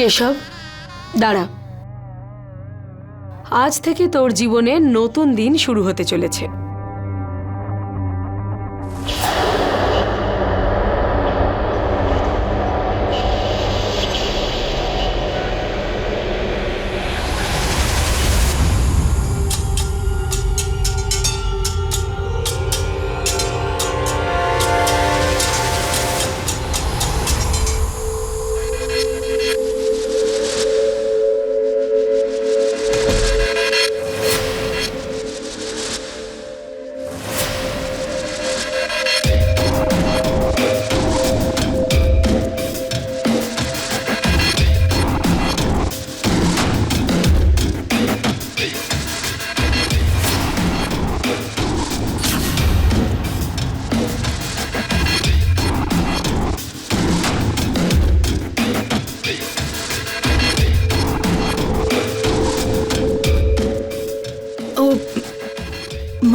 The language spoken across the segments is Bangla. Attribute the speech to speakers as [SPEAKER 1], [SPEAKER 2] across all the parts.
[SPEAKER 1] কেশব, দাঁড়া। আজ থেকে তোর জীবনে নতুন দিন শুরু হতে চলেছে।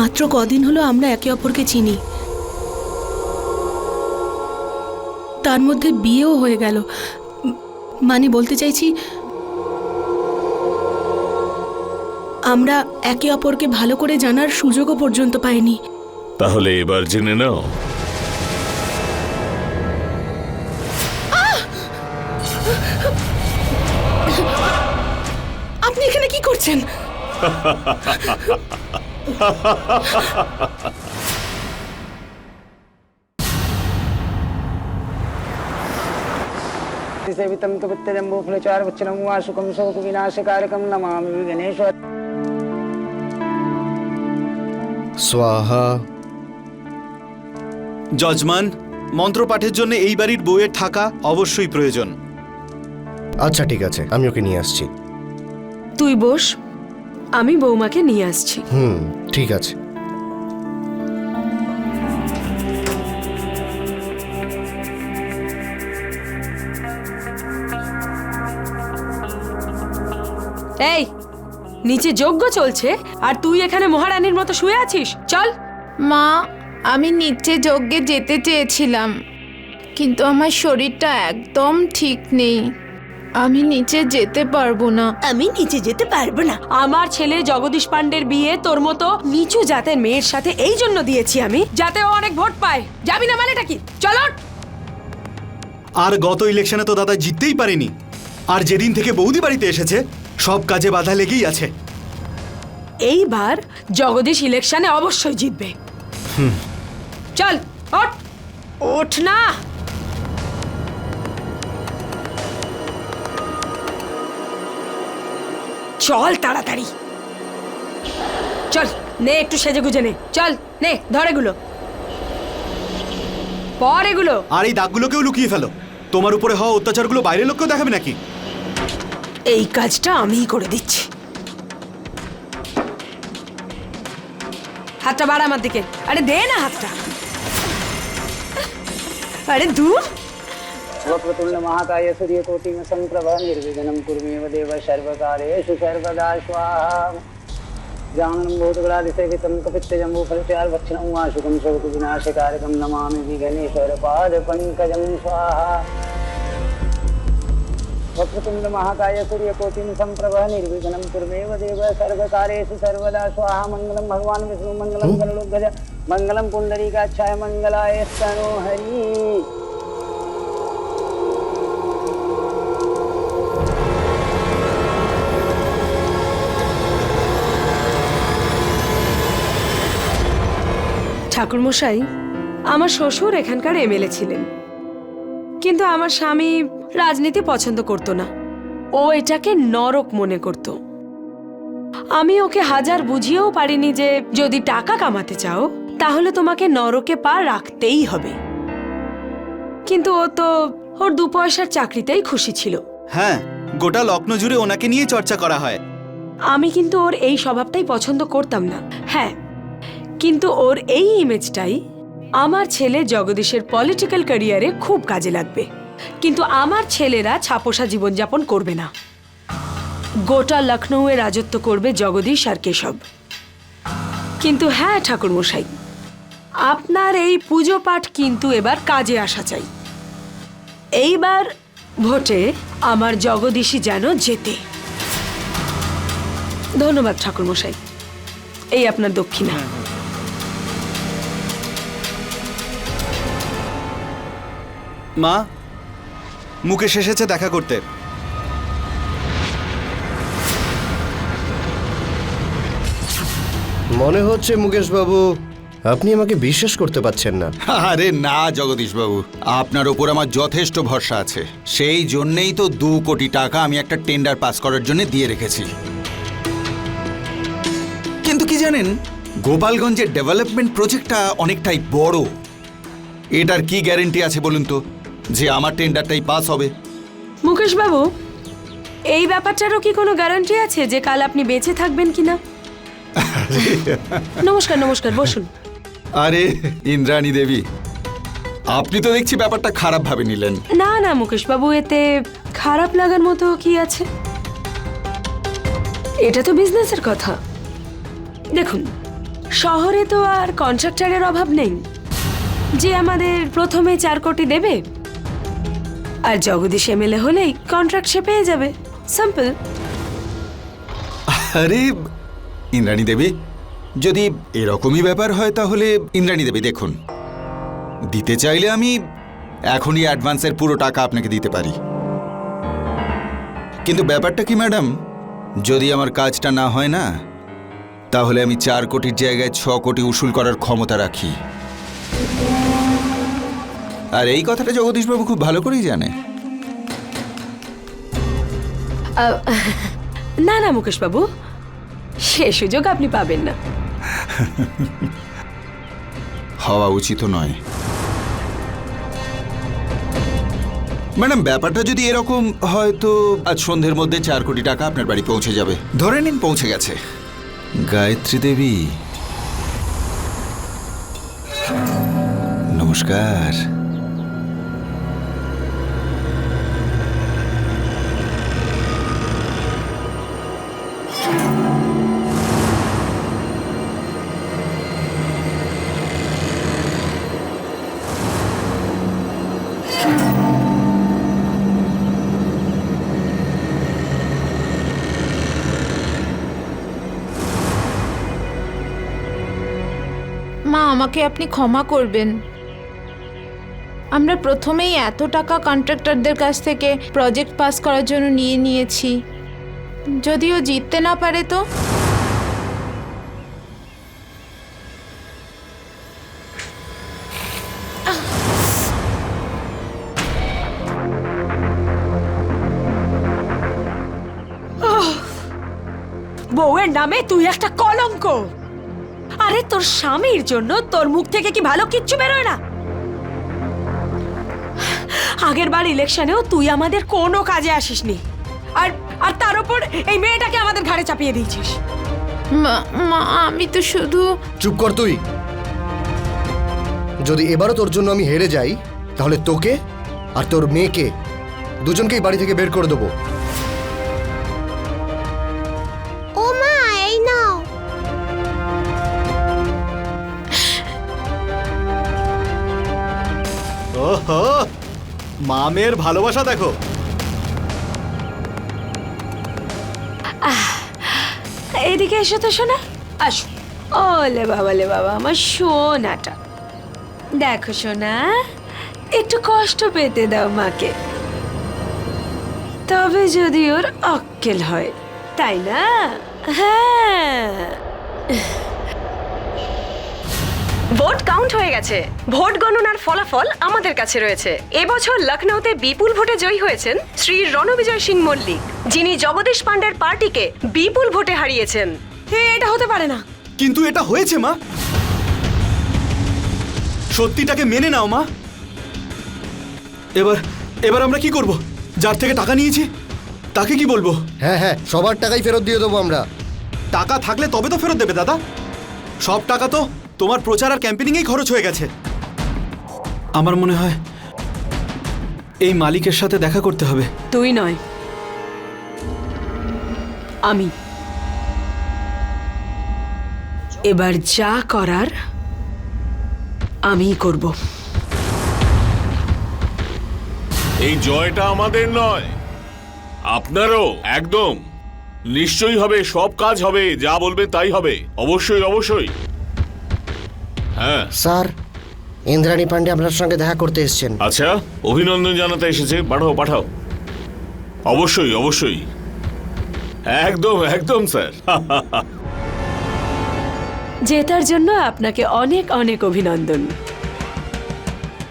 [SPEAKER 2] মাত্র কদিন হলো আমরা একে অপরকে চিনি, তার মধ্যে বিয়েও হয়ে গেল। মানে বলতে চাইছি, আমরা একে অপরকে ভালো করে জানার সুযোগও পর্যন্ত পাইনি।
[SPEAKER 3] তাহলে এবার জেনে নাও।
[SPEAKER 2] আপনি এখানে কি করছেন?
[SPEAKER 4] सेवितं कपित्तजम्बूफलचारुवच्चनं वासुकं शोकविनाशकारकं नमामि गणेश्वर।
[SPEAKER 5] स्वाहा।
[SPEAKER 6] যজমান, মন্ত্রপাঠের জন্য এই বাড়ির বউয়ের থাকা অবশ্যই প্রয়োজন।
[SPEAKER 5] আচ্ছা ঠিক আছে, আমি ওকে নিয়ে আসছি।
[SPEAKER 1] তুই বস, আমি বৌমাকে নিয়ে আসছি।
[SPEAKER 5] ঠিক আছে।
[SPEAKER 1] এই, নিচে যজ্ঞ চলছে আর তুই এখানে মহারানীর মতো শুয়ে আছিস? চল।
[SPEAKER 7] মা, আমি নিচে যজ্ঞে যেতে চেয়েছিলাম, কিন্তু আমার শরীরটা একদম ঠিক নেই, আমি নিচে যেতে পারবো না।
[SPEAKER 2] আমি নিচে যেতে পারবো না।
[SPEAKER 1] আমার ছেলে জগদীশ পান্ডের বিয়ে তোর মতো নিচু জাতের মেয়ের সাথে এই জন্য দিয়েছি আমি, যাতে ও অনেক ভোট পায়। যাবি না মানেটা কি? চল।
[SPEAKER 6] আর গত ইলেকশনে তো দাদা জিততেই পারেনি, আর যেদিন থেকে বৌদি বাড়িতে এসেছে সব কাজে বাধা লেগেই আছে।
[SPEAKER 1] এইবার জগদীশ ইলেকশনে অবশ্যই জিতবে। চল ওঠ, ওঠ না। চল তাড়াতাড়ি, চল। নে একটু সেজে গুজে নে, চল নে, ধর এগুলো, পর এগুলো।
[SPEAKER 6] আর এই দাগগুলোকেও লুকিয়ে ফেলো। তোমার উপরে হওয়া অত্যাচারগুলো বাইরের লোককেও দেখাবে নাকি?
[SPEAKER 1] এই কাজটা আমিই করে দিচ্ছি। হাতটা বাড়া আমার দিকে। আরে দে না হাতটা। আরে দূর।
[SPEAKER 4] वक्रतुण्ड महाकाय सूर्यकोटिं संप्रभ निर्विघ्नं कुरुमेव देव सर्वकार्येषु सर्वदा स्वाहा। जाननं भूतगणादिसेवितं कपित्तजम्बूफलचारुवच्चनं वासुकं शोकविनाशकारकं नमामि विघ्नेश्वरपादपङ्कजं स्वाहा। वक्रतुण्ड महाकाय सूर्यकोटिं संप्रभ निर्विघ्नं कुरुमेव देव सर्वकार्येषु सर्वदा स्वाहा। मङ्गलं भगवान् विष्णु मङ्गलं गरुडध्वज मङ्गलं पुण्डरीकाक्षाय मङ्गलाय स्तनोहरि।
[SPEAKER 1] ঠাকুরমশাই, আমার শ্বশুর এখানকার এমএলএ ছিলেন, কিন্তু আমার স্বামী রাজনীতি পছন্দ করত না। ও এটাকে নরক মনে করত। আমি ওকে হাজার বুঝিয়েও পারিনি যে যদি টাকা কামাতে চাও তাহলে তোমাকে নরকে পা রাখতেই হবে। কিন্তু ও তো ওর 2 পয়সার চাকরিতেই খুশি ছিল।
[SPEAKER 6] হ্যাঁ, গোটা লক্ষ্ণৌ জুড়ে ওনাকে নিয়ে চর্চা করা হয়।
[SPEAKER 1] আমি কিন্তু ওর এই স্বভাবটাই পছন্দ করতাম না। হ্যাঁ, কিন্তু ওর এই ইমেজটাই আমার ছেলে জগদীশের পলিটিক্যাল ক্যারিয়ারে খুব কাজে লাগবে। কিন্তু আমার ছেলেরা ছাপোষা জীবনযাপন করবে না। গোটা লখনৌয়ে রাজত্ব করবে জগদীশ আর কেশব। কিন্তু হ্যাঁ ঠাকুরমশাই, আপনার এই পুজো পাঠ কিন্তু এবার কাজে আসা চাই। এইবার ভোটে আমার জগদীশই যেন জেতে। ধন্যবাদ ঠাকুরমশাই, এই আপনার দক্ষিণা।
[SPEAKER 6] মা, মুকেশ এসেছে দেখা করতে।
[SPEAKER 5] মনে হচ্ছে মুকেশ বাবু আপনি আমাকে বিশ্বাস করতে পারছেন না।
[SPEAKER 8] আরে না জগদীশ বাবু, আপনার ওপর আমার যথেষ্ট ভরসা আছে। সেই জন্যেই তো 2 কোটি টাকা আমি একটা টেন্ডার পাস করার জন্য দিয়ে রেখেছি। কিন্তু কি জানেন, গোপালগঞ্জের ডেভেলপমেন্ট প্রজেক্টটা অনেকটাই বড়। এটার কি গ্যারেন্টি আছে বলুন তো যে আমার টেন্ডারটাই পাস হবে?
[SPEAKER 1] মুকেশ বাবু, এই ব্যাপারটারও কি কোনো গ্যারান্টি আছে যে কাল আপনি বেঁচে থাকবেন কিনা? নমস্কার নমস্কার, বসুন।
[SPEAKER 8] আরে ইন্দ্রাণী দেবী, আপনি তো দেখছি ব্যাপারটা খারাপ ভাবে নিলেন।
[SPEAKER 1] না না মুকেশ বাবু, এতে খারাপ লাগার মতো কি আছে? এটা তো বিজনেসের কথা। দেখুন, শহরে তো আর কন্ট্রাক্টরের অভাব নেই যে আমাদের প্রথমে 4 কোটি দেবে, আর জগদীশ এমএলএ হলেই কন্ট্রাক্ট সে পেয়ে যাবে। সিম্পল।
[SPEAKER 8] আরে ইন্দ্রাণী দেবী, যদি এরকমই ব্যাপার হয় তাহলে ইন্দ্রাণী দেবী দেখুন, দিতে চাইলে আমি এখনই অ্যাডভান্সের পুরো টাকা আপনাকে দিতে পারি। কিন্তু ব্যাপারটা কি ম্যাডাম, যদি আমার কাজটা না হয় না, তাহলে আমি 4 কোটির জায়গায় 6 কোটি উসুল করার ক্ষমতা রাখি। আর এই কথাটা জগদীশবাবু খুব ভালো করেই জানে।
[SPEAKER 1] না না মুকেশ বাবু, সে সুযোগ আপনি পাবেন না।
[SPEAKER 8] হওয়া উচিত নয় ম্যাডাম। ব্যাপারটা যদি এরকম হয় তো আজ সন্ধ্যের মধ্যে 4 কোটি টাকা আপনার বাড়ি পৌঁছে যাবে। ধরে নিন পৌঁছে গেছে। গায়ত্রী দেবী, নমস্কার।
[SPEAKER 7] মা, আমাকে আপনি ক্ষমা করবেন। আমরা প্রথমেই এত টাকা কন্ট্রাক্টরদের কাছ থেকে প্রজেক্ট পাস করার জন্য নিয়েছি। যদিও জিততে না পারে তো?
[SPEAKER 1] বউয়ের নামে তুই একটা কলঙ্ক। আরে তোর স্বামীর জন্য তোর মুখ থেকে কি ভালো কিচ্ছু বেরোয় না? আগের বার ইলেকশনেও তুই আমাদের কোনো কাজে আসিসনি, আর আর তার উপর এই মেয়েটাকে আমাদের ঘাড়ে চাপিয়ে দিয়েছিস।
[SPEAKER 7] মা, আমি তো শুধু...
[SPEAKER 5] চুপ কর তুই। যদি এবারও তোর জন্য আমি হেরে যাই তাহলে তোকে আর তোর মেয়েকে দুজনকেই বাড়ি থেকে বের করে দেবো।
[SPEAKER 9] ও মা, এই নাও।
[SPEAKER 6] ওহো, মামের ভালোবাসা দেখো।
[SPEAKER 1] এদিকে এসো তো শোনা, আসো। ওলে বাবা, লে বাবা, আমার সোনাটা। দেখো সোনা, একটু কষ্ট পেতে দাও মাকে, তবে যদি ওর অক্কেল হয়, তাই না? হ্যাঁ। ভোট কাউন্ট হয়ে গেছে। ভোট গণনার ফলাফল আমাদের কাছে রয়েছে। এবছর লখনৌতে বিপুল ভোটে জয়ী হয়েছেন শ্রী রণবিজয় সিং মল্লিক, যিনি জগদীশ পান্ডের পার্টিকে বিপুল ভোটে হারিয়েছেন। এটা হতে পারে না।
[SPEAKER 6] কিন্তু এটা হয়েছে মা। সত্যিটাকে মেনে নাও মা। এবার আমরা কি করব? যার থেকে টাকা নিয়েছি তাকে কি বলবো?
[SPEAKER 5] হ্যাঁ হ্যাঁ, সবার টাকাই ফেরত দিয়ে দেবো আমরা।
[SPEAKER 6] টাকা থাকলে তবে তো ফেরত দেবে দাদা। সব টাকা তো তোমার প্রচার আর ক্যাম্পেনিংয়েই খরচ হয়ে গেছে। আমার মনে হয় এই মালিকের সাথে দেখা করতে হবে।
[SPEAKER 1] তুই নয়, আমি। এবার যা করার আমিই করব।
[SPEAKER 3] এই জয়টা আমাদের নয়, আপনারও। একদম নিশ্চয়ই হবে, সব কাজ হবে, যা বলবে তাই হবে। অবশ্যই অবশ্যই। হ্যাঁ
[SPEAKER 5] স্যার, ইন্দ্রাণী পান্ডে আপনার সঙ্গে দেখা করতে এসেছেন।
[SPEAKER 3] আচ্ছা, অভিনন্দন জানাতে এসেছে, পাঠাও পাঠাও। অবশ্যই অবশ্যই, একদম একদম স্যার।
[SPEAKER 1] জেতার জন্য আপনাকে অনেক অনেক অভিনন্দন।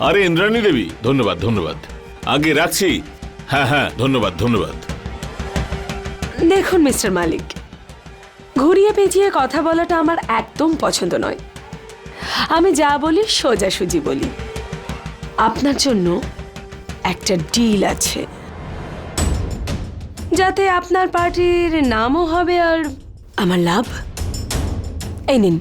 [SPEAKER 3] আরে ইন্দ্রাণী দেবী, ধন্যবাদ ধন্যবাদ। আগে রাখছি। হ্যাঁ হ্যাঁ, ধন্যবাদ ধন্যবাদ।
[SPEAKER 1] দেখুন মিস্টার মালিক, ঘুরিয়ে পেঁচিয়ে কথা বলাটা আমার একদম পছন্দ নয়। আমি যা বলি সোজাসুজি বলি। আপনার জন্য একটা ডিল আছে, যাতে আপনার পার্টির নামও হবে আর আমার লাভ। এই নিন।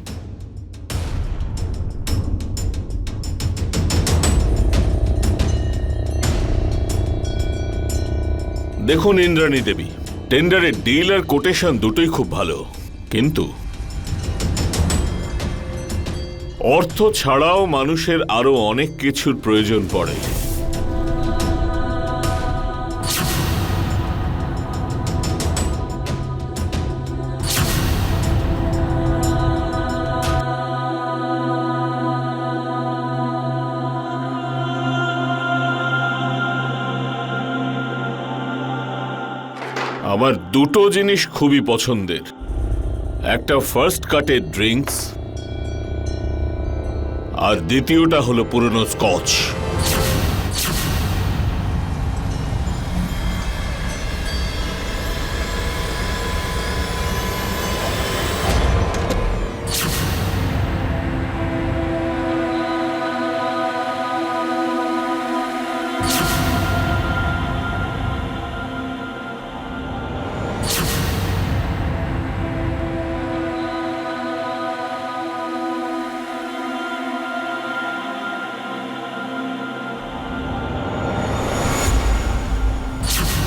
[SPEAKER 3] দেখুন ইন্দ্রাণী দেবী, টেন্ডারের ডিল আর কোটেশন দুটোই খুব ভালো, কিন্তু অর্থ ছাড়াও মানুষের আরো অনেক কিছুর প্রয়োজন পড়ে। আমার দুটো জিনিস খুবই পছন্দের, একটা ফার্স্ট কাটের ড্রিঙ্কস আর দ্বিতীয়টা হলো পুরনো স্কচ।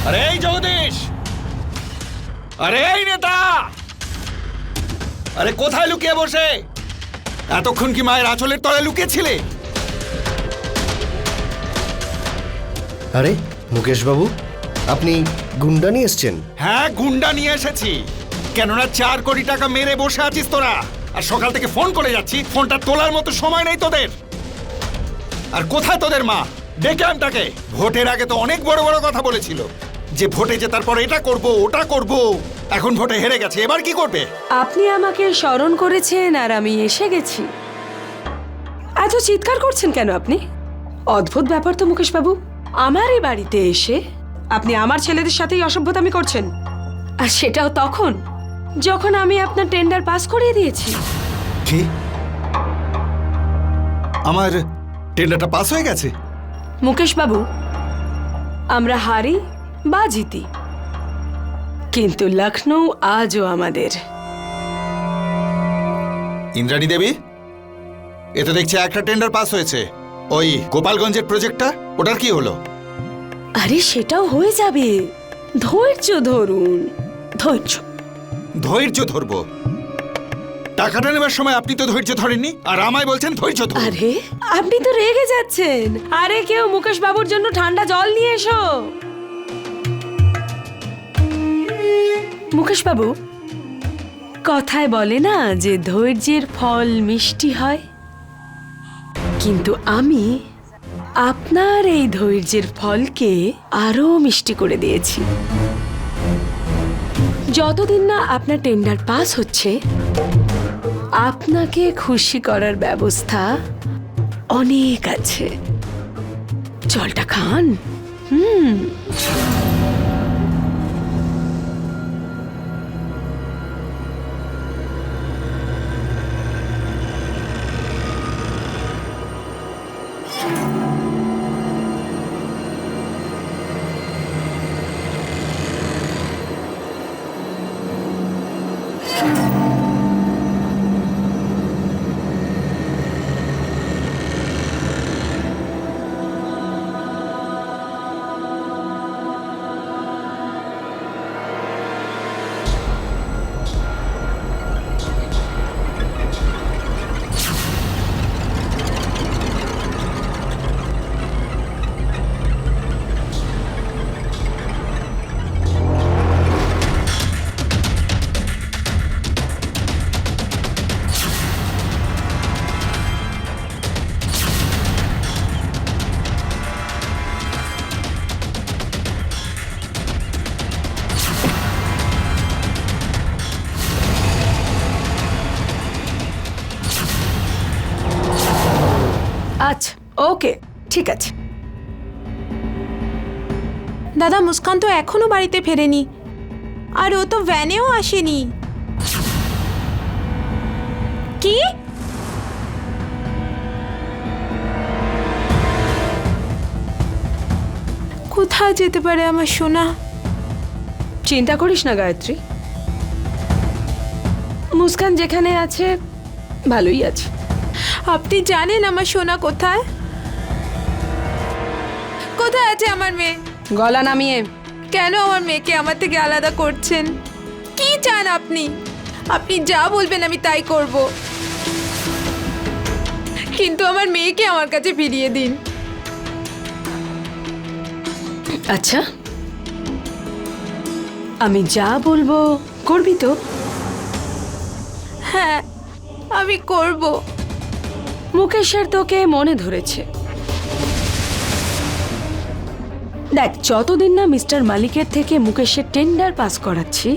[SPEAKER 8] আরে এই জগদীশ, আরে এই নেতা, আরে কোথায় লুকিয়ে বসে? এতক্ষণ কি মায়ের আঁচলের তলায় লুকিয়েছিলে?
[SPEAKER 5] আরে মুকেশ বাবু, আপনি গুন্ডা নিয়ে এসছেন?
[SPEAKER 8] হ্যাঁ, গুন্ডা নিয়ে এসেছি। কেননা 4 কোটি টাকা মেরে বসে আছিস তোরা, আর সকাল থেকে ফোন করে যাচ্ছি, ফোনটা তোলার মতো সময় নেই তোদের। আর কোথায় তোদের মা? ডেকে আন তাকে। ভোটের আগে তো অনেক বড় বড় কথা বলেছিল, যে ভোটে জেতার পর এটা করব ওটা করব। এখন ভোটে হেরে গেছে, এবার কি করবে?
[SPEAKER 1] আপনি আমাকে স্মরণ করেছেন আর আমি এসে গেছি। এত চিৎকার করছেন কেন আপনি? অদ্ভুত ব্যাপার তো মুকেশ বাবু, আমারই বাড়িতে এসে আপনি আমার ছেলেদের সাথেই অসভ্যতামি করছেন, আর সেটাও তখন যখন আমি আপনার টেন্ডার পাস করিয়ে দিয়েছি।
[SPEAKER 8] কি? আমার টেন্ডারটা পাস হয়ে গেছে?
[SPEAKER 1] মুকেশ বাবু, আমরা হারি বা জিতি, কিন্তু লখনৌ আজও আমাদের।
[SPEAKER 8] ইন্দ্রাণী দেবী, এ তো দেখছি একটা টেন্ডার পাস হয়েছে। ওই গোপালগঞ্জের প্রজেক্টটা, ওটার কি হলো?
[SPEAKER 1] আরে সেটাও হয়ে যাবে, ধৈর্য ধরুন। ধৈর্য
[SPEAKER 8] ধৈর্য ধরবো? টাকাটা নেবার সময় আপনি তো ধৈর্য ধরেননি, আর আমায় বলছেন ধৈর্য ধরুন।
[SPEAKER 1] আরে আপনি তো রেগে যাচ্ছেন। আরে কেউ মুকেশ বাবুর জন্য ঠান্ডা জল নিয়ে এসো। মুকেশ বাবু, কথায় বলে না যে ধৈর্যের ফল মিষ্টি হয়, কিন্তু আমি আপনার এই ধৈর্যের ফলকে আরো মিষ্টি করে দিয়েছি। যতদিন না আপনার টেন্ডার পাস হচ্ছে, আপনাকে খুশি করার ব্যবস্থা অনেক আছে। জলটা খান। আচ্ছা, ওকে, ঠিক আছে।
[SPEAKER 7] দাদা, মুস্কান তো এখনো বাড়িতে ফেরেনি, আর ও তো ভ্যানেও আসেনি। কি? কোথায় যেতে পারে আমার সোনা?
[SPEAKER 1] চিন্তা করিস না গায়ত্রী, মুস্কান যেখানে আছে ভালোই আছে।
[SPEAKER 7] আপনি জানেন আমার সোনা কোথায়? কোথায় আছে আমার মেয়ে?
[SPEAKER 1] গলা নামিয়ে।
[SPEAKER 7] কেন আমার মেয়েকে আমার থেকে আলাদা করছেন? কি চান আপনি? আপনি যা বলবেন আমি তাই করব, কিন্তু আমার মেয়েকে আমার কাছে ফিরিয়ে দিন।
[SPEAKER 1] আচ্ছা, আমি যা বলবো করবি তো?
[SPEAKER 7] হ্যাঁ, আমি করব।
[SPEAKER 1] মুকেশের তোকে মনে ধরেছে। দেখ, যতদিন না মিস্টার মালিকের থেকে মুকেশের টেন্ডার পাস করাচ্ছি,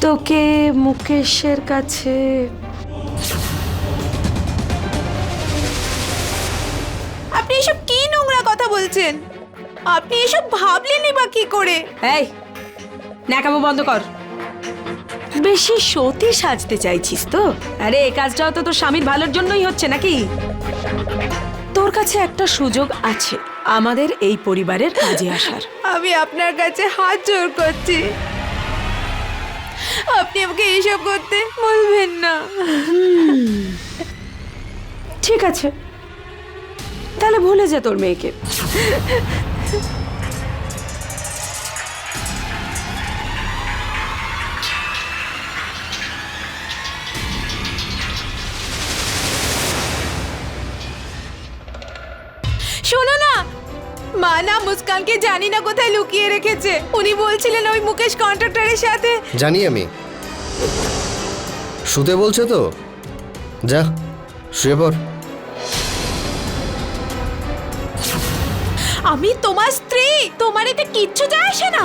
[SPEAKER 1] তোকে মুকেশের কাছে
[SPEAKER 7] আপনি এসব কি নোংরা কথা বলছেন? আপনি এসব ভাবলেনই বা কি করে?
[SPEAKER 1] এই ন্যাকামো বন্ধ কর। বেশি সতী সাজতে চাইছিস তো? আরে এই কাজটাও তো তোর স্বামীর ভালোর জন্যই হচ্ছে নাকি? তোর কাছে একটা সুযোগ আছে আমাদের এই পরিবারের কাজে আসার।
[SPEAKER 7] আমি আপনার কাছে হাত জোড় করছি, আপনি আমাকে এসব করতে বলবেন না।
[SPEAKER 1] ঠিক আছে, তাহলে ভুলে যা তোর মেয়েকে।
[SPEAKER 7] শোনো না, মা না মুস্কানকে জানি না কোথায় লুকিয়ে রেখেছে। উনি বলছিলেন ওই মুকেশ কন্ট্রাক্টরের সাথে।
[SPEAKER 5] জানি আমি। শুতে বলছে তো, যা শুয়ে পড়।
[SPEAKER 7] আমি তোমার স্ত্রী, তোমার এতে কিচ্ছু যায় আসে না।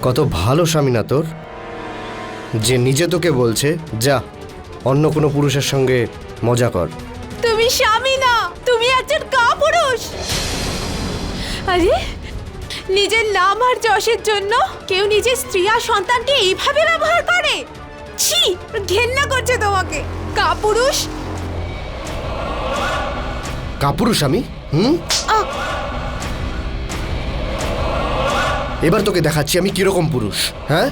[SPEAKER 5] কত ভালো স্বামী না তোর, যে নিজে তোকে বলছে যা অন্য কোনো পুরুষের সঙ্গে মজা কর।
[SPEAKER 7] তুমি স্বামী না, তুমি একজন কাপুরুষ। আরে, নিজের নাম আর যশের জন্য কেউ নিজের স্ত্রী আর সন্তানকে এইভাবে ব্যবহার করে? ছি, ঘেন্না করছে তোমাকে, কাপুরুষ।
[SPEAKER 5] কাপুরুষ আমি? এবার তোকে দেখাচ্ছি আমি কিরকম পুরুষ। হ্যাঁ,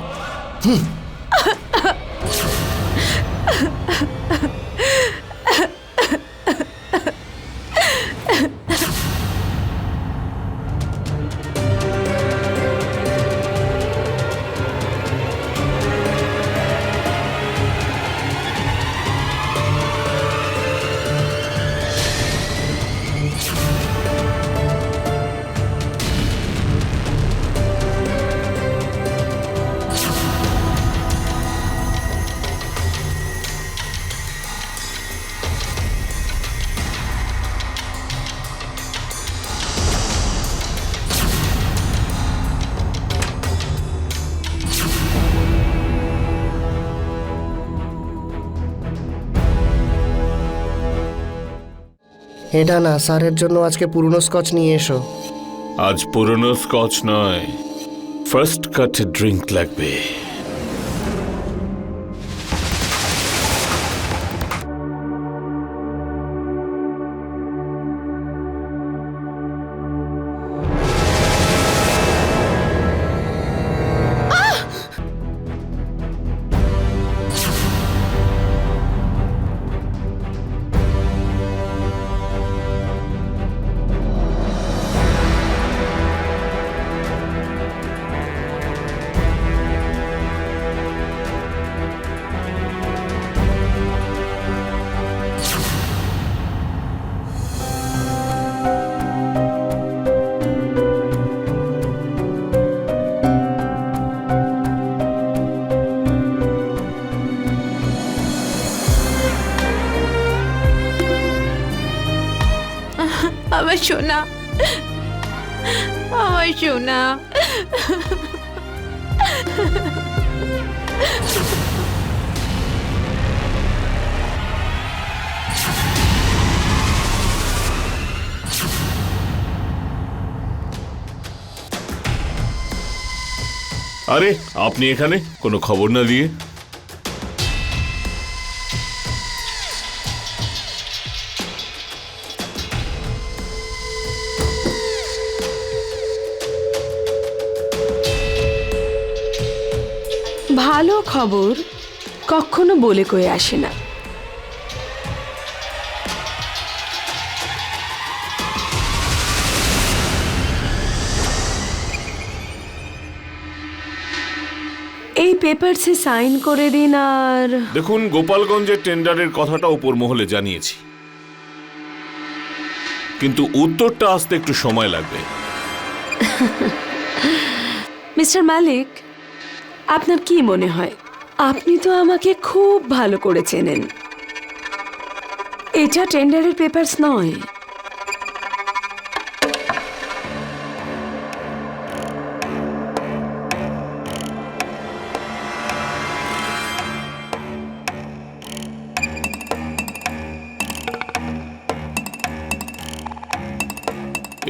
[SPEAKER 5] এটা না, স্যারের জন্য আজকে পুরনো স্কচ নিয়ে এসো।
[SPEAKER 3] আজ পুরনো স্কচ নয়, ফার্স্ট কাট ড্রিঙ্ক লাগবে।
[SPEAKER 7] আমার সোনা, আমার সোনা।
[SPEAKER 3] আরে আপনি এখানে কোনো খবর না দিয়ে?
[SPEAKER 1] ভালো খবর কখনো বলে কয়ে আসে না। এই পেপারসে সাইন করে দিন। আর
[SPEAKER 3] দেখুন, গোপালগঞ্জের টেন্ডারের কথাটা উপর মহলে জানিয়েছি, কিন্তু উত্তরটা আসতে একটু সময় লাগবে।
[SPEAKER 1] মিস্টার মালিক, আপনার কি মনে হয়? আপনি তো আমাকে খুব ভালো করে চেনেন। এটা টেন্ডারের পেপারস নয়।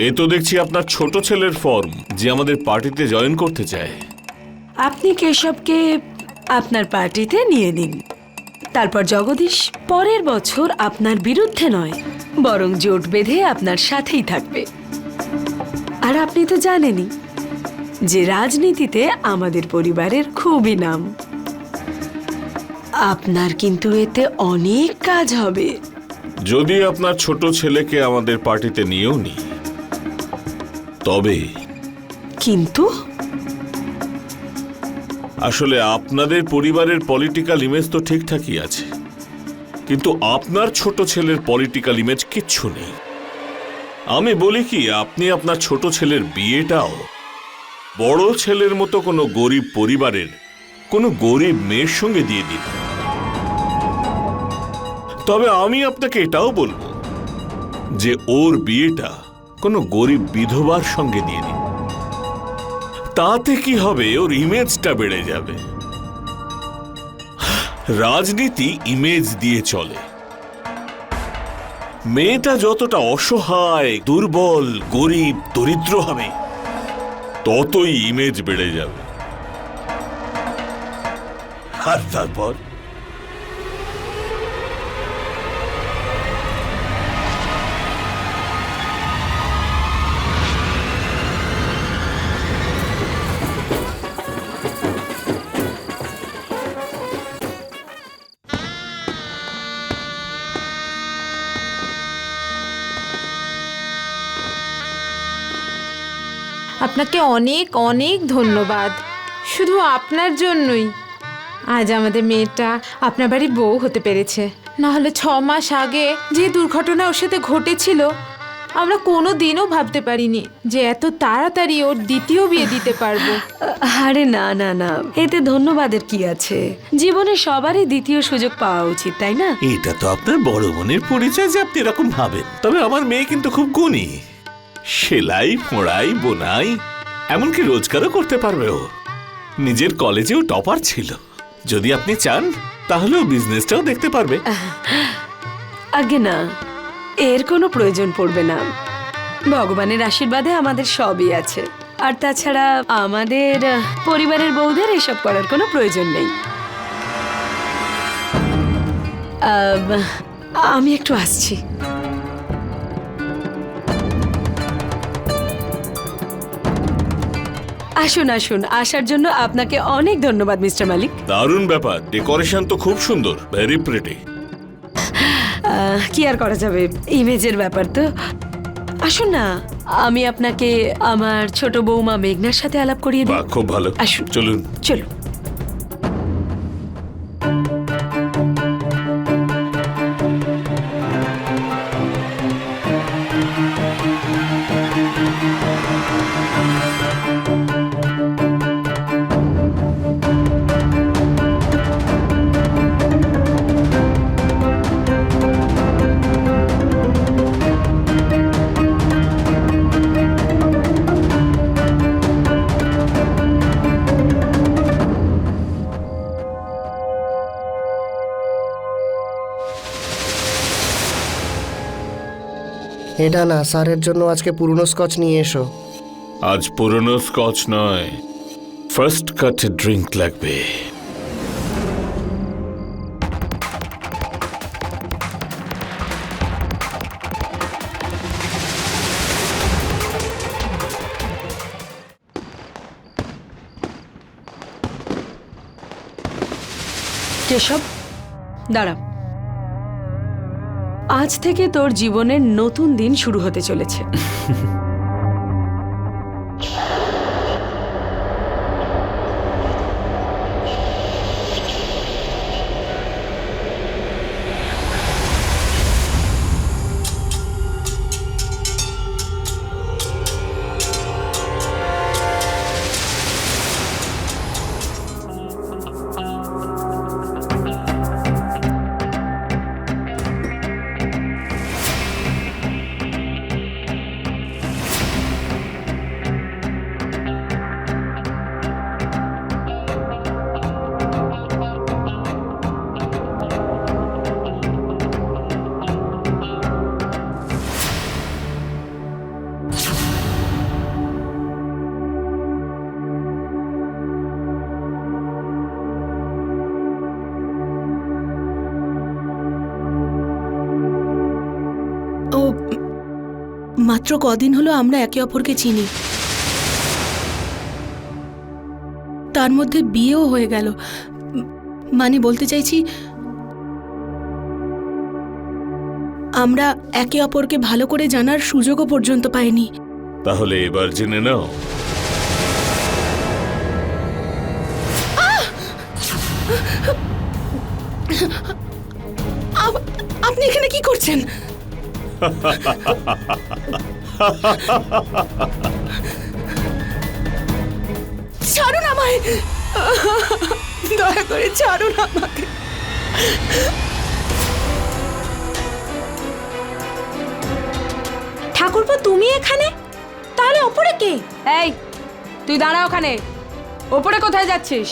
[SPEAKER 3] এ তো দেখছি আপনার ছোট ছেলের ফর্ম, যে আমাদের পার্টিতে জয়েন করতে চায়।
[SPEAKER 1] আপনি কেশবকে আপনার পার্টিতে নিয়ে নিন। তারপর জগদীশ পরের বছর আপনার বিরুদ্ধে নয়, বরং জোট বেঁধে আপনার সাথেই থাকবে। আর আপনি তো জানেনই যে রাজনীতিতে আমাদের পরিবারের খুবই নাম। আপনার কিন্তু এতে অনেক কাজ হবে।
[SPEAKER 3] যদি আপনার ছোট ছেলেকে আমাদের পার্টিতে নিয়েও নি, তবে
[SPEAKER 1] কিন্তু
[SPEAKER 3] আসলে আপনাদের পরিবারের পলিটিক্যাল ইমেজ তো ঠিকঠাকই আছে, কিন্তু আপনার ছোট ছেলের পলিটিক্যাল ইমেজ কিচ্ছু নেই। আমি বলি কি, আপনি আপনার ছোট ছেলের বিয়েটাও বড় ছেলের মতো কোনো গরিব পরিবারের কোনো গরিব মেয়ের সঙ্গে দিয়ে দিন। তবে আমি আপনাকে এটাও বলবো যে ওর বিয়েটা কোনো গরিব বিধবার সঙ্গে দিয়ে দিন। তাতে কি হবে, ওর ইমেজটা বেড়ে যাবে। রাজনীতি ইমেজ দিয়ে চলে। মেয়েটা যতটা অসহায়, দুর্বল, গরিব, দরিদ্র হবে, ততই ইমেজ বেড়ে যাবে। আর তারপর
[SPEAKER 7] আপনাকে অনেক অনেক ধন্যবাদ। শুধু আপনার জন্যই আজ আমাদের মেয়েটা আপনার বাড়ি বউ হতে পেরেছে। নাহলে 6 মাস আগে যে দুর্ঘটনা ওর সাথে ঘটেছিল, আমরা কোনো দিনও ভাবতে পারিনি যে এত তাড়াতাড়ি ওর দ্বিতীয় বিয়ে দিতে পারবো।
[SPEAKER 1] আরে না না না, এতে ধন্যবাদের কি আছে? জীবনে সবারই দ্বিতীয় সুযোগ পাওয়া উচিত, তাই না?
[SPEAKER 3] এটা তো আপনার বড় বোনের পরিচয় যে আপনি এরকম ভাবেন। তবে আমার মেয়ে কিন্তু খুব গুণী, সেলাই, মোড়াই, বোনাই, এমনকি রোজগারও করতে পারবে। ও নিজের কলেজেও টপার ছিল। যদি আপনি চান তাহলে ও বিজনেসটাও দেখতে পারবে।
[SPEAKER 1] আগে না, এর কোনো প্রয়োজন পড়বে না। ভগবানের আশীর্বাদে আমাদের সবই আছে। আর তাছাড়া আমাদের পরিবারের বউদের এসব করার কোনো প্রয়োজন নেই। আমি একটু আসছি। আসুন আসুন, আসার জন্য আপনাকে অনেক ধন্যবাদ মিস্টার মালিক।
[SPEAKER 3] দারুণ ব্যাপার, ডেকোরেশন তো খুব সুন্দর, ভেরি প্রিটি।
[SPEAKER 1] কি আর করা যাবে, ইমেজের ব্যাপার তো। আসুন না, আমি আপনাকে আমার ছোট বৌমা মেঘনার সাথে আলাপ করিয়ে দিই।
[SPEAKER 3] বাহ, খুব ভালো।
[SPEAKER 1] আসুন,
[SPEAKER 3] চলুন
[SPEAKER 1] চলুন।
[SPEAKER 5] এটা না, স্যারের জন্য আজকে পুরনো স্কচ নিয়ে এসো।
[SPEAKER 3] আজ পুরনো স্কচ নয়, ফার্স্ট কাটে ড্রিঙ্ক লাগবে।
[SPEAKER 1] কেশব, দাঁড়া। আজ থেকে তোর জীবনের নতুন দিন শুরু হতে চলেছে।
[SPEAKER 2] ও মাত্র কদিন হলো আমরা একে অপরকে চিনি, তার মধ্যে বিয়েও হয়ে গেল। মানে বলতে চাইছি, আমরা একে অপরকে ভালো করে জানার সুযোগও পর্যন্ত পাইনি।
[SPEAKER 3] তাহলে এবার জেনে নাও।
[SPEAKER 2] আপনি এখানে কি করছেন? ছাড়ুন আমায়, দয়া করে ছাড়ুন আমাকে।
[SPEAKER 1] ঠাকুরপো, তুমি এখানে? তাহলে ওপরে কে? এই, তুই দাঁড়া ওখানে। ওপরে কোথায় যাচ্ছিস?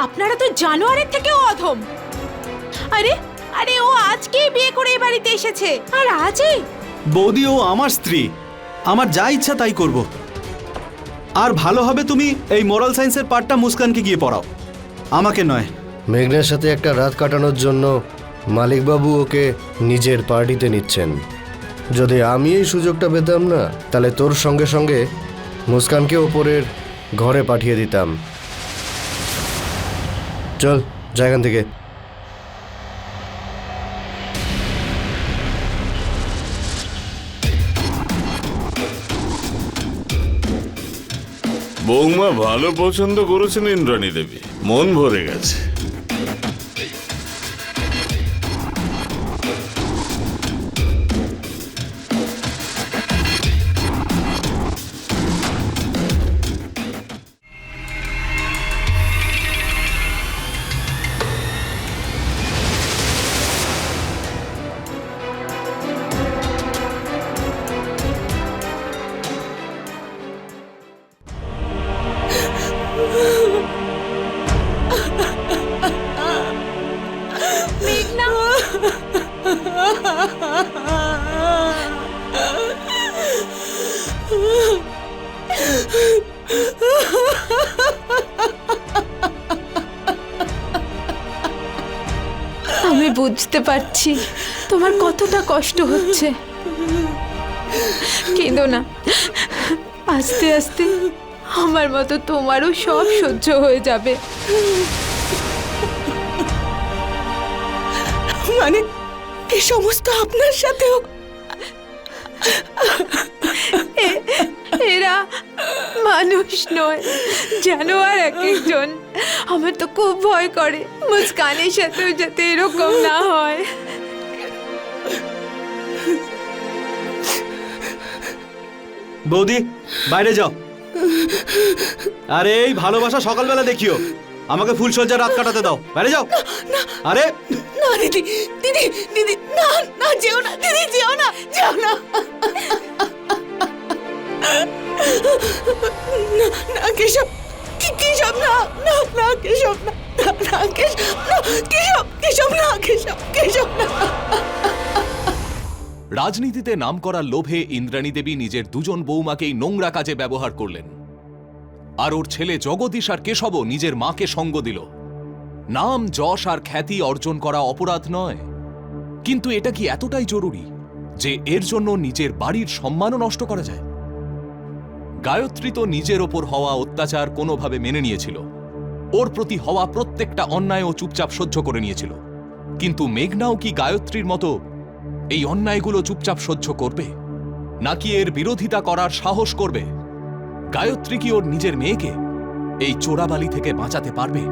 [SPEAKER 7] আপনারা তো জানোয়ারের থেকেও অধম। আরে আরে, ও আজকেই বিয়ে করে এই বাড়িতে এসেছে, আর আজই।
[SPEAKER 6] বৌদি, ও আমার স্ত্রী, আমার যা ইচ্ছা তাই করব। আর ভালো হবে তুমি এই মোরাল সায়েন্সের পার্টটা মুস্কানকে গিয়ে পড়াও, আমাকে নয়।
[SPEAKER 5] মেঘনার সাথে একটা রাত কাটানোর জন্য মালিকবাবু ওকে নিজের পার্টিতে নিচ্ছেন। যদি আমি এই সুযোগটা পেতাম না, তাহলে তোর সঙ্গে সঙ্গে মুস্কানকে ওপরের ঘরে পাঠিয়ে দিতাম। চল জায়গা থেকে।
[SPEAKER 3] বৌমা ভালো পছন্দ করেছেন ইন্দ্রাণী দেবী, মন ভরে গেছে।
[SPEAKER 7] আমি বুঝতে পারছি তোমার কতটা কষ্ট হচ্ছে। কেঁদো না, আস্তে আস্তে আমার মতো তোমারও সব সহ্য হয়ে যাবে।
[SPEAKER 2] মানে এই সমস্ত আপনার সাথেও?
[SPEAKER 7] এরা মানুষ নয়, জানোয়ার এক একজন। আমার তো খুব ভয় করে মুস্কানের সাথেও যাতে এরকম না হয়।
[SPEAKER 6] বৌদি, বাইরে যাও। আরে এই ভালোবাসা সকালবেলা দেখিও, আমাকে ফুলসজ্জার রাত কাটাতে দাও। বাইরে যাও। আরে
[SPEAKER 2] না দিদি, দিদি দিদি, না না, যেও না দিদি, যেও না, যেও না। না কেশব, কেশব না, না না কেশব না, না কেশব না, কেশব, কেশব না, কেশব, কেশব না।
[SPEAKER 10] রাজনীতিতে নাম করার লোভে ইন্দ্রাণী দেবী নিজের দুজন বৌমাকেই নোংরা কাজে ব্যবহার করলেন। আর ওর ছেলে জগদীশ আর কেশবও নিজের মাকে সঙ্গ দিল। নাম, যশ আর খ্যাতি অর্জন করা অপরাধ নয়, কিন্তু এটা কি এতটাই জরুরি যে এর জন্য নিজের বাড়ির সম্মানও নষ্ট করা যায়? গায়ত্রী তো নিজের ওপর হওয়া অত্যাচার কোনোভাবে মেনে নিয়েছিল, ওর প্রতি হওয়া প্রত্যেকটা অন্যায় ও চুপচাপ সহ্য করে নিয়েছিল। কিন্তু মেঘনাও কি গায়ত্রীর মতো এই অন্যায়গুলো চুপচাপ সহ্য করবে, নাকি এর বিরোধিতা করার সাহস করবে? গায়ত্রী কি ওর নিজের মেয়েকে এই চোরাবালি থেকে বাঁচাতে পারবে?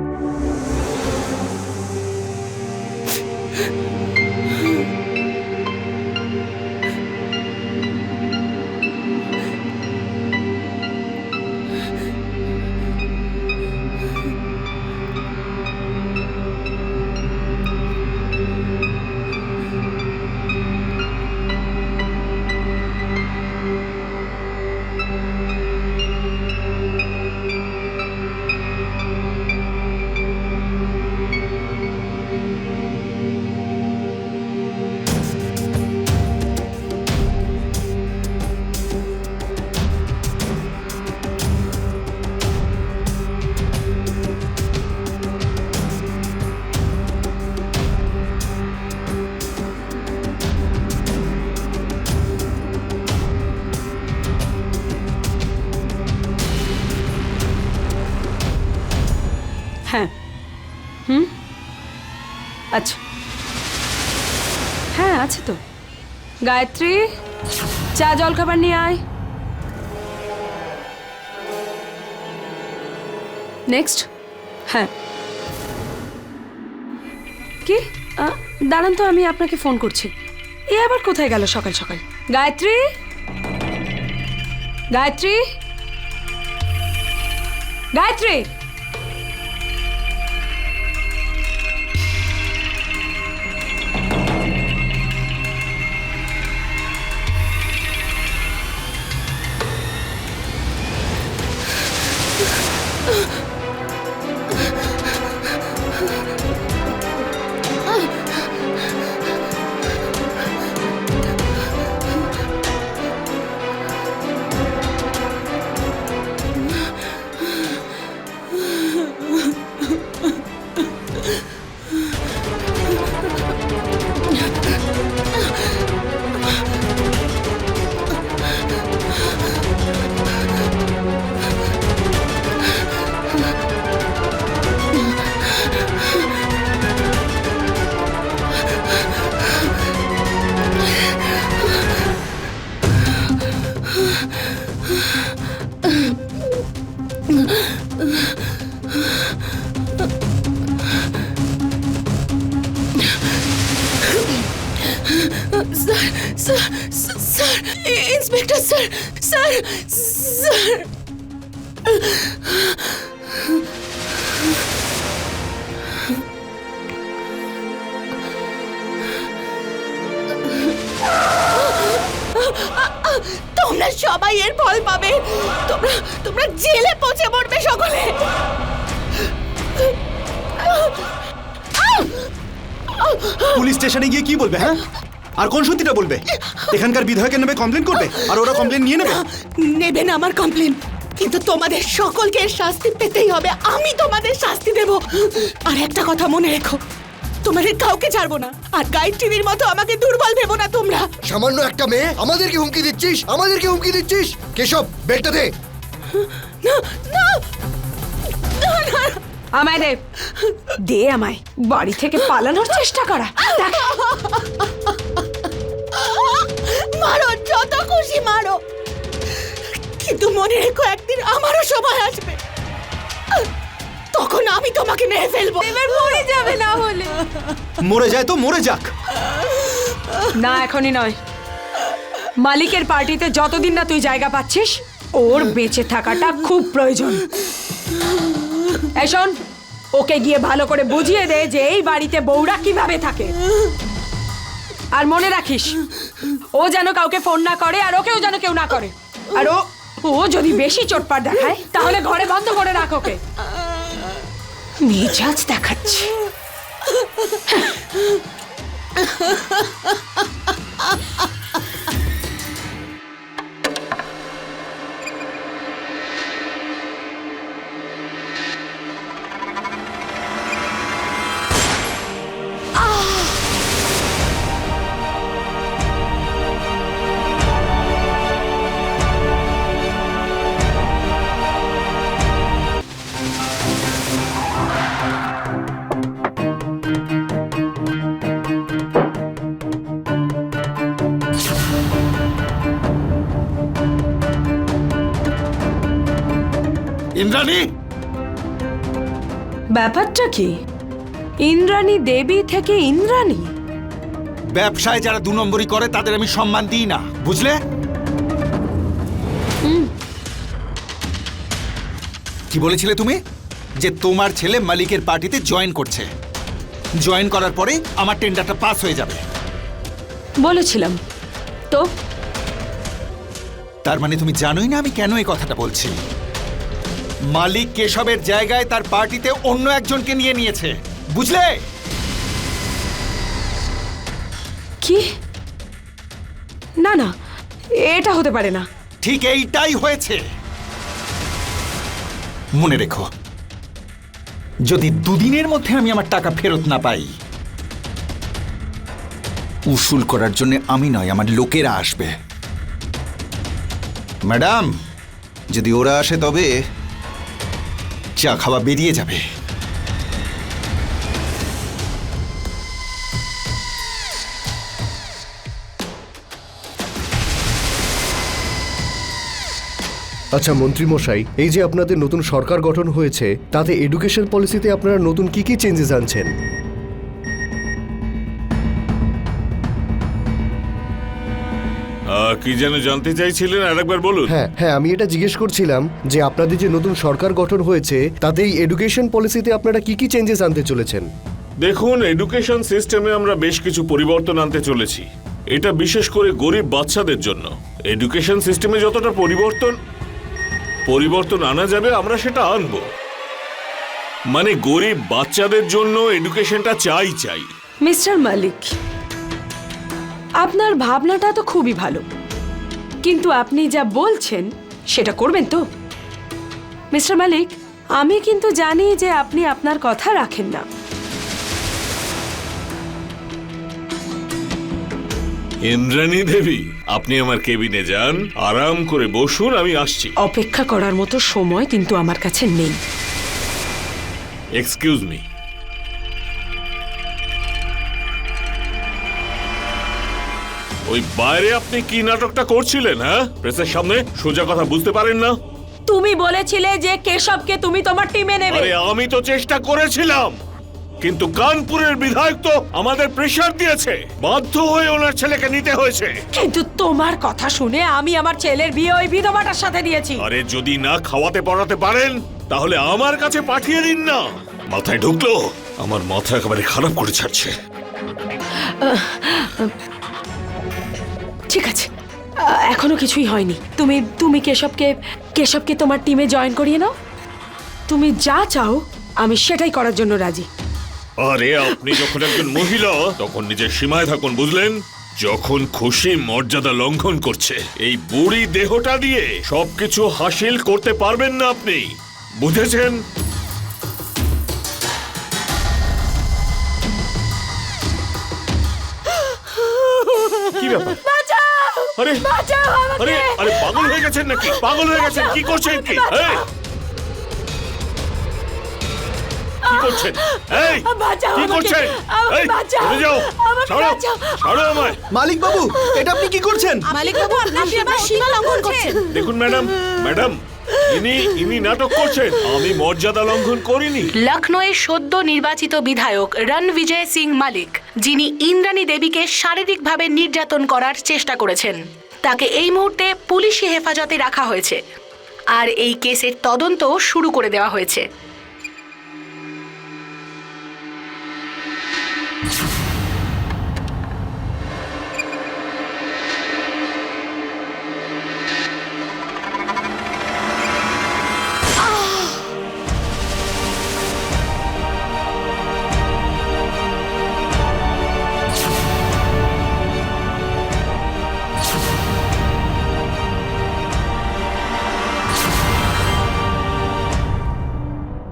[SPEAKER 1] হ্যাঁ। আচ্ছা, হ্যাঁ আছে তো। গায়ত্রী, চা জলখাবার নিয়ে আয়। নেক্সট। হ্যাঁ, কি? দাঁড়ান তো, আমি আপনাকে ফোন করছি। এ আবার কোথায় গেল সকাল সকাল? Gayatri, Gayatri, Gayatri.
[SPEAKER 2] Sir, inspector sir, sir, sir. তোমরা সবাই এর ফল পাবে। তোমরা জেলে পচে মরবে সকলে।
[SPEAKER 6] পুলিশ স্টেশনে গিয়ে কি বলবে? হ্যাঁ, আর কোন সত্যিটা বলবে? এখানকার বিধায়কের নামে কমপ্লেন করবে, আর ওরা কমপ্লেন নিয়ে নেবে?
[SPEAKER 2] নেবে না আমার কমপ্লেন, কিন্তু তোমাদের সকলকে এর শাস্তি পেতেই হবে। আমি তোমাদের শাস্তি দেব। আর একটা কথা মনে রেখো, তোমাদের কাউকে ছাড়বো না। আর গায়ত্রীর মতো আমাকে দুর্বল ভেবো না তোমরা।
[SPEAKER 5] সামান্য একটা মেয়ে আমাদেরকে হুমকি দিচ্ছিস? আমাদেরকে হুমকি দিচ্ছিস? কেশব, বেলটা দে।
[SPEAKER 2] না, না, না, না।
[SPEAKER 1] আমায় দে, দে আমায়। বাড়ি থেকে পালানোর চেষ্টা করা।
[SPEAKER 2] মারো, যত খুশি মারো, কিন্তু মনে রেখো একদিন আমারও সময় আসবে, তখন আমি তোমাকে মেরে ফেলবো।
[SPEAKER 7] এবার মরে যাবে না হলে।
[SPEAKER 6] মরে যায় তো মরে যাক।
[SPEAKER 1] না, এখনই নয়। মালিকের পার্টিতে যতদিন না তুই জায়গা পাচ্ছিস, ওর বেঁচে থাকাটা খুব প্রয়োজন। এই শোন, ওকে গিয়ে ভালো করে বুঝিয়ে দে যে এই বাড়িতে বউরা কিভাবে থাকে। আর মনে রাখিস, ও যেন কাউকে ফোন না করে, আর ওকেও যেন কেউ না করে। আর ও যদি বেশি চোটপাট দেখায়, তাহলে ঘরে বন্ধ করে রাখ ওকে। মেজাজ দেখাচ্ছে।
[SPEAKER 8] ইন্দ্রাণী,
[SPEAKER 1] ব্যাপারটা কি? ইন্দ্রাণী দেবী থেকে ইন্দ্রাণী?
[SPEAKER 8] ব্যবসায় যারা 2 নম্বরই করে তাদের আমি সম্মান দিই না, বুঝলে? কি বলেছিলে তুমি? যে তোমার ছেলে মালিকের পার্টিতে জয়েন করছে, জয়েন করার পরে আমার টেন্ডারটা পাস হয়ে যাবে।
[SPEAKER 1] বলেছিলাম তো।
[SPEAKER 8] তার মানে তুমি জানোই না আমি কেন এই কথাটা বলছি। মালিক কেশবের জায়গায় তার পার্টিতে অন্য একজনকে নিয়ে নিয়েছে, বুঝলে?
[SPEAKER 1] কি? না না, এটা হতে পারে না।
[SPEAKER 8] ঠিক এইটাই হয়েছে। মনে রেখো, যদি 2 দিনের মধ্যে আমি আমার টাকা ফেরত না পাই, উসুল করার জন্য আমি নয়, আমার লোকেরা আসবে। ম্যাডাম, যদি ওরা আসে তবে চা খাওয়া বেরিয়ে যাবে।
[SPEAKER 5] আচ্ছা মন্ত্রী মশাই, এই যে আপনাদের নতুন সরকার গঠন হয়েছে, তাতে এডুকেশন পলিসিতে আপনারা নতুন কি কি চেঞ্জেস আনছেন?
[SPEAKER 3] কি যেন জানতে চাইছিলেন, আরেকবার বলুন।
[SPEAKER 5] হ্যাঁ হ্যাঁ, আমি এটা জিজ্ঞেস করছিলাম যে আপনাদের যে নতুন সরকার গঠন হয়েছে, তাতে এই এডুকেশন পলিসিতে আপনারা কি কি চেঞ্জেস আনতে চলেছেন?
[SPEAKER 3] দেখুন, এডুকেশন সিস্টেমে আমরা বেশ কিছু পরিবর্তন আনতে চলেছি। এটা বিশেষ করে গরিব বাচ্চাদের জন্য। এডুকেশন সিস্টেমে যতটা পরিবর্তন আনা যাবে আমরা সেটা আনবো। মানে গরিব বাচ্চাদের জন্য এডুকেশনটা চাই।
[SPEAKER 1] মিস্টার মালিক, আপনার ভাবনাটা তো খুবই ভালো, কিন্তু আপনি যা বলছেন সেটা করবেন তো? মিস্টার মালিক, আমি কিন্তু জানি যে আপনি আপনার কথা রাখেন না।
[SPEAKER 3] ইন্দ্রাণী দেবী, আপনি আমার কেবিনে যান, আরাম করে বসুন, আমি আসছি।
[SPEAKER 1] অপেক্ষা করার মতো সময় কিন্তু আমার কাছে নেই।
[SPEAKER 3] Excuse me. ওই বাইরে আপনি কি নাটকটা করছিলেন? হ্যাঁ, প্রেসের সামনে সোজা কথা বুঝতে পারেন না?
[SPEAKER 1] তুমি বলেছিলে যে কেশবকে তুমি তোমার টিমে নেবে।
[SPEAKER 3] আরে আমি তো চেষ্টা করেছিলাম, কিন্তু কানপুরের বিধায়ক তো আমাদের প্রেসার দিয়েছে, বাধ্য হয়ে ওনার ছেলেকে নিতে হয়েছে।
[SPEAKER 1] কিন্তু তোমার কথা শুনে আমি আমার ছেলের বিয়ে ওই বিধবাটার সাথে দিয়েছি।
[SPEAKER 3] আরে যদি না খাওয়াতে পড়াতে পারেন তাহলে আমার কাছে পাঠিয়ে দিন না। মাথায় ঢুকলো? আমার মাথা একেবারে খারাপ করে ছাড়ছে।
[SPEAKER 1] ঠিক আছে, এখনো কিছুই হয়নি। তুমি কেশবকে তোমার টিমে জয়েন করিয়ে নাও। তুমি যা চাও আমি সেটাই করার জন্য রাজি।
[SPEAKER 3] আরে আপনি যখন একজন মহিলা তখন নিজের সীমায় থাকুন, বুঝলেন? যখন খুশি মর্যাদা লঙ্ঘন করছে, এই বুড়ি দেহটা দিয়ে সবকিছু হাসিল করতে পারবেন না আপনি, বুঝেছেন? কি ব্যাপার? আরে আরে আরে পাগল হয়ে গেছেন নাকি? পাগল হয়ে গেছেন? কি করছেন কি? এই! কি করছেন? এই! কি করছেন? এই! চলে যাও! ছাড়ো! ছাড়ো আমায়!
[SPEAKER 6] মালিক বাবু, এটা আপনি কি করছেন?
[SPEAKER 2] মালিক বাবু, আপনি আমার সীমা লঙ্ঘন করছেন।
[SPEAKER 3] দেখুন ম্যাডাম, ইনি নাটক করছেন। আমি মর্যাদা লঙ্ঘন করিনি।
[SPEAKER 11] লখনৌয়ের সদ্য নির্বাচিত বিধায়ক রণবিজয় সিং মালিক, যিনি ইন্দ্রাণী দেবীকে শারীরিকভাবে নির্যাতন করার চেষ্টা করেছেন, তাকে এই মুহূর্তে পুলিশি হেফাজতে রাখা হয়েছে আর এই কেসের তদন্ত শুরু করে দেওয়া হয়েছে।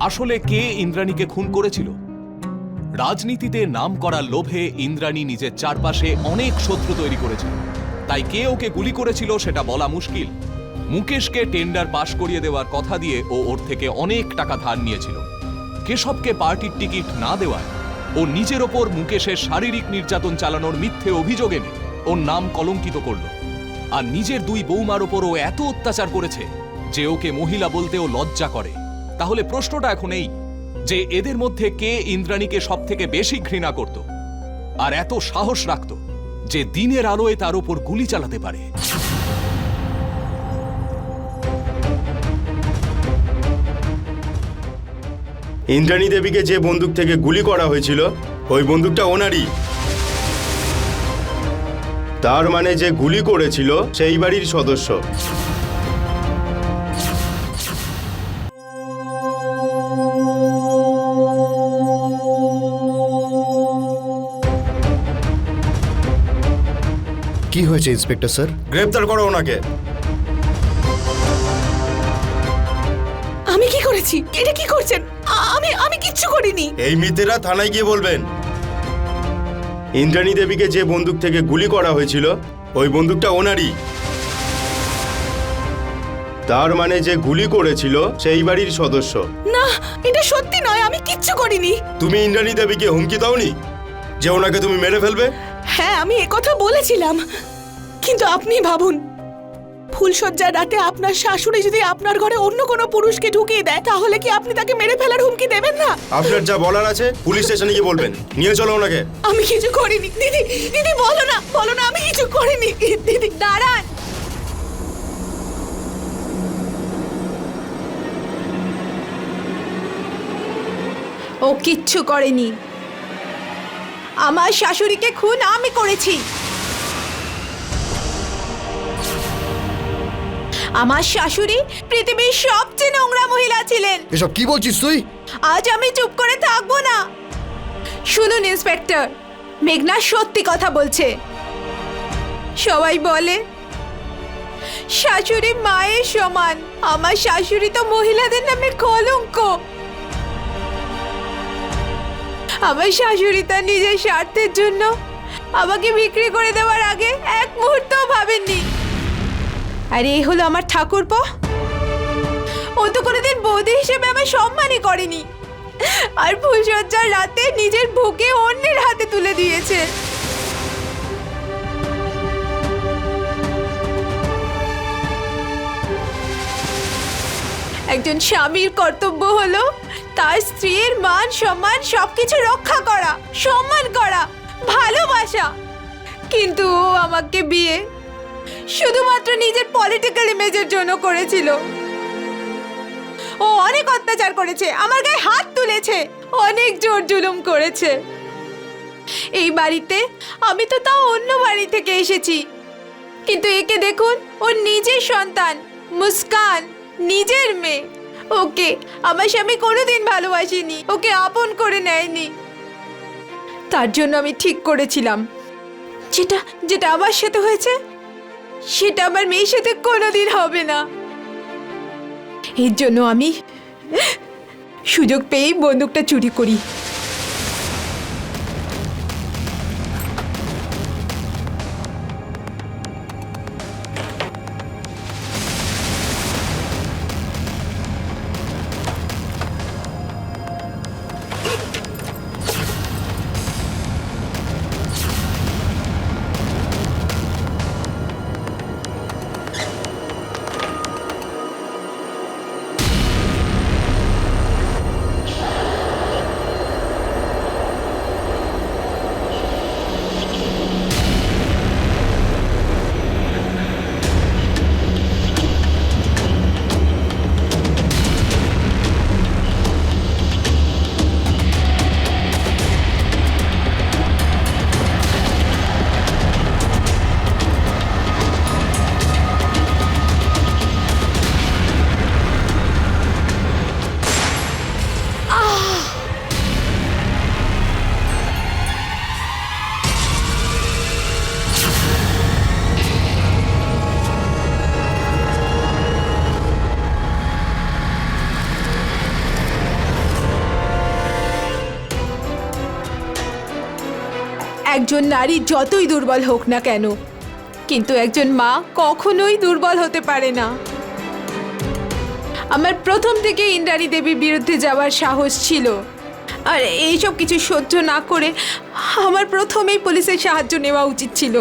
[SPEAKER 10] আসলে কে ইন্দ্রাণীকে খুন করেছিল? রাজনীতিতে নাম করার লোভে ইন্দ্রাণী নিজের চারপাশে অনেক শত্রু তৈরি করেছিল, তাই কে ওকে গুলি করেছিল সেটা বলা মুশকিল। মুকেশকে টেন্ডার পাশ করিয়ে দেওয়ার কথা দিয়ে ও ওর থেকে অনেক টাকা ধার নিয়েছিল। কেশবকে পার্টির টিকিট না দেওয়ায় ও নিজের ওপর মুকেশের শারীরিক নির্যাতন চালানোর মিথ্যে অভিযোগ এনে ওর নাম কলঙ্কিত করল। আর নিজের 2 বৌমার ওপর ও এত অত্যাচার করেছে যে ওকে মহিলা বলতেও লজ্জা করে, তাহলে প্রশ্নটা এখন এই যে এদের মধ্যে কে ইন্দ্রাণীকে সব থেকে বেশি ঘৃণা করত আর এত সাহস রাখত যে দিনের আলোয় তার উপর গুলি চালাতে পারে?
[SPEAKER 12] ইন্দ্রাণী দেবীকে যে বন্দুক থেকে গুলি করা হয়েছিল ওই বন্দুকটা ওনারই। তার মানে যে গুলি করেছিল সেই বাড়ির সদস্য।
[SPEAKER 5] কি হয়েছে ইন্সপেক্টর স্যার?
[SPEAKER 12] গ্রেপ্তার করো ওনাকে।
[SPEAKER 2] আমি কি করেছি? এটা কি করছেন? আমি কিচ্ছু করিনি।
[SPEAKER 12] এই মিথ্যেরা থানায় গিয়ে বলবেন। ইন্দ্রাণী দেবীকে যে বন্দুক থেকে গুলি করা হয়েছিল ওই বন্দুকটা ওনারই। তার মানে যে গুলি করেছিল সেই বাড়ির সদস্য।
[SPEAKER 2] না, এটা সত্যি নয়, আমি কিচ্ছু করিনি।
[SPEAKER 12] তুমি ইন্দ্রাণী দেবীকে হুমকি দাওনি যে ওনাকে তুমি মেরে ফেলবে?
[SPEAKER 2] হ্যাঁ, আমি একথা বলেছিলাম, কিন্তু আপনি ভাবুন, ফুলশয্যার রাতে আপনার শাশুড়ি যদি আপনার ঘরে অন্য কোনো পুরুষকে ঢুকিয়ে দেয়, তাহলে কি আপনি তাকে মেরে ফেলার হুমকি দেবেন না?
[SPEAKER 12] আপনার যা বলার আছে পুলিশ স্টেশনে গিয়ে বলবেন। নিয়ে চলো ওনাকে।
[SPEAKER 2] আমি কিছু করিনি। দিদি, দিদি বলো না, আমি কিছু করিনি। দিদি দাঁড়ান।
[SPEAKER 7] ও কিচ্ছু করেনি। আমার শাশুড়িকে খুন আমি করেছি। আমার শাশুড়ি পৃথিবীর সবচেয়ে নোংরা মহিলা ছিলেন।
[SPEAKER 5] এসব কি বলছিস তুই?
[SPEAKER 7] আজ আমি চুপ করে থাকবো না। শুনুন ইন্সপেক্টর, মেঘনা সত্যি কথা বলছে। সবাই বলে শাশুড়ি মায়ের সমান। আমার শাশুড়ি তো মহিলাদের নামে কলঙ্ক। আমার শাশুড়ি তার নিজের স্বার্থের জন্য আমাকে বিক্রি করে দেওয়ার আগে এক মুহূর্তও ভাবেননি। আর এই হলো আমার ঠাকুরপো। ও তো কোনোদিন বৌদি হিসেবে আমার সম্মানই করেনি, আর ফুলশয্যার রাতে নিজের বুকে অন্যের হাতে তুলে দিয়েছে। একজন স্বামীর কর্তব্য হলো তার স্ত্রীর মান সম্মান সবকিছু রক্ষা করা, সম্মান করা, ভালোবাসা। কিন্তু ও আমাকে বিয়ে শুধুমাত্র নিজের পলিটিক্যাল ইমেজের জন্য করেছিল। ও অনেক অত্যাচার করেছে, আমার গায়ে হাত তুলেছে, অনেক জোর জুলুম করেছে। এই বাড়িতে আমি তো তাও অন্য বাড়ি থেকে এসেছি, কিন্তু একে দেখুন, ওর নিজের সন্তান মুস্কান, নিজের মেয়ে। ওকে আমার স্বামী কোনোদিন ভালোবাসেনি, ওকে আপন করে নেয়নি। তার জন্য আমি ঠিক করেছিলাম যেটা যেটা আমার সাথে হয়েছে সেটা আমার মেয়ের সাথে কোনোদিন হবে না। এর জন্য আমি সুযোগ পেয়েই বন্দুকটা চুরি করি। একজন নারী যতই দুর্বল হোক না কেন, কিন্তু একজন মা কখনোই দুর্বল হতে পারে না। আমার প্রথম থেকে ইন্দ্রাণী দেবীর বিরুদ্ধে যাওয়ার সাহস ছিল, আর এইসব কিছু সহ্য না করে আমার প্রথমেই পুলিশের সাহায্য নেওয়া উচিত ছিল।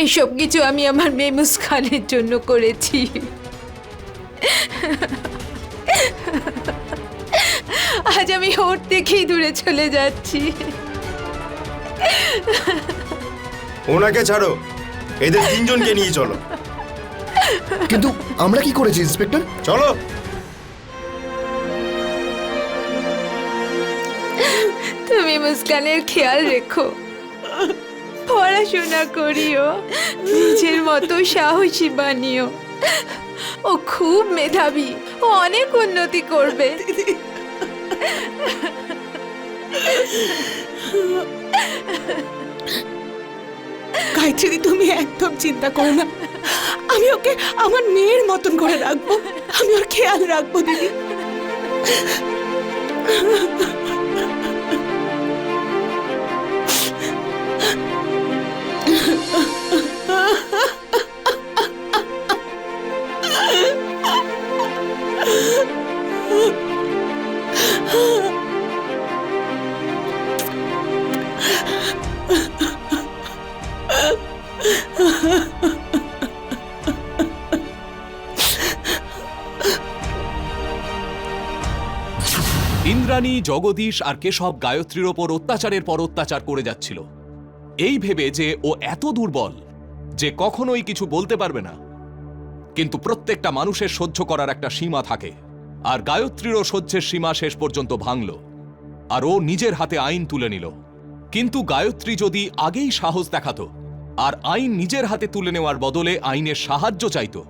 [SPEAKER 7] এইসব কিছু আমি আমার মেয়ে মুস্কানের জন্য করেছি। আজ আমি ওর থেকেই দূরে চলে যাচ্ছি।
[SPEAKER 12] ওনাকে ছাড়ো, এদের তিনজনকে নিয়ে চলো।
[SPEAKER 5] কিন্তু আমরা কি করেছি ইন্সপেক্টর?
[SPEAKER 12] চলো।
[SPEAKER 7] তুমি মুস্কানের খেয়াল রেখো, পড়াশোনা করিও, নিজের মতো সাহসী বানিও। ও খুব মেধাবী, ও অনেক উন্নতি করবে।
[SPEAKER 2] গায়ত্রী, তুমি একদম চিন্তা করো না, আমি ওকে আমার মেয়ের মতন করে রাখবো, আমি ওর খেয়াল রাখবো দিদি।
[SPEAKER 10] ইন্দ্রাণী, জগদীশ আর কেশব গায়ত্রীর ওপর অত্যাচারের পর অত্যাচার করে যাচ্ছিল, এই ভেবে যে ও এত দুর্বল যে কখনোই কিছু বলতে পারবে না। কিন্তু প্রত্যেকটা মানুষের সহ্য করার একটা সীমা থাকে, আর গায়ত্রীরও সহ্যের সীমা শেষ পর্যন্ত ভাঙল, আর ও নিজের হাতে আইন তুলে নিল। কিন্তু গায়ত্রী যদি আগেই সাহস দেখাতো আর আইন নিজের হাতে তুলে নেওয়ার বদলে আইনের সাহায্য চাইতো,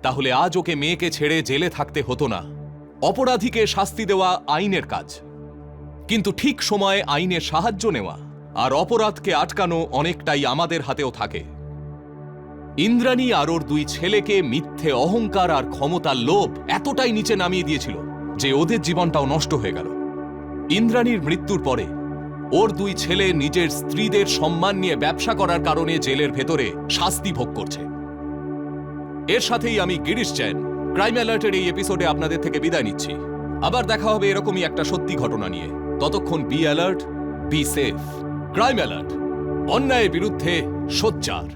[SPEAKER 10] তাহলে আজ ওকে মেয়েকে ছেড়ে জেলে থাকতে হতো না। অপরাধীকে শাস্তি দেওয়া আইনের কাজ, কিন্তু ঠিক সময়ে আইনের সাহায্য নেওয়া আর অপরাধকে আটকানো অনেকটাই আমাদের হাতেও থাকে। ইন্দ্রাণী আর ওর দুই ছেলেকে মিথ্যে অহংকার আর ক্ষমতার লোভ এতটাই নিচে নামিয়ে দিয়েছিল যে ওদের জীবনটাও নষ্ট হয়ে গেল। ইন্দ্রাণীর মৃত্যুর পরে ওর দুই ছেলে নিজের স্ত্রীদের সম্মান নিয়ে ব্যবসা করার কারণে জেলের ভেতরে শাস্তি ভোগ করছে। এর সাথেই আমি গিরিশ জৈন ক্রাইম অ্যালার্টের এই এপিসোডে আপনাদের থেকে বিদায় নিচ্ছি। আবার দেখা হবে এরকমই একটা সত্যি ঘটনা নিয়ে। ততক্ষণ be alert, be safe. Crime alert, অন্যায়ের বিরুদ্ধে সোচ্চার।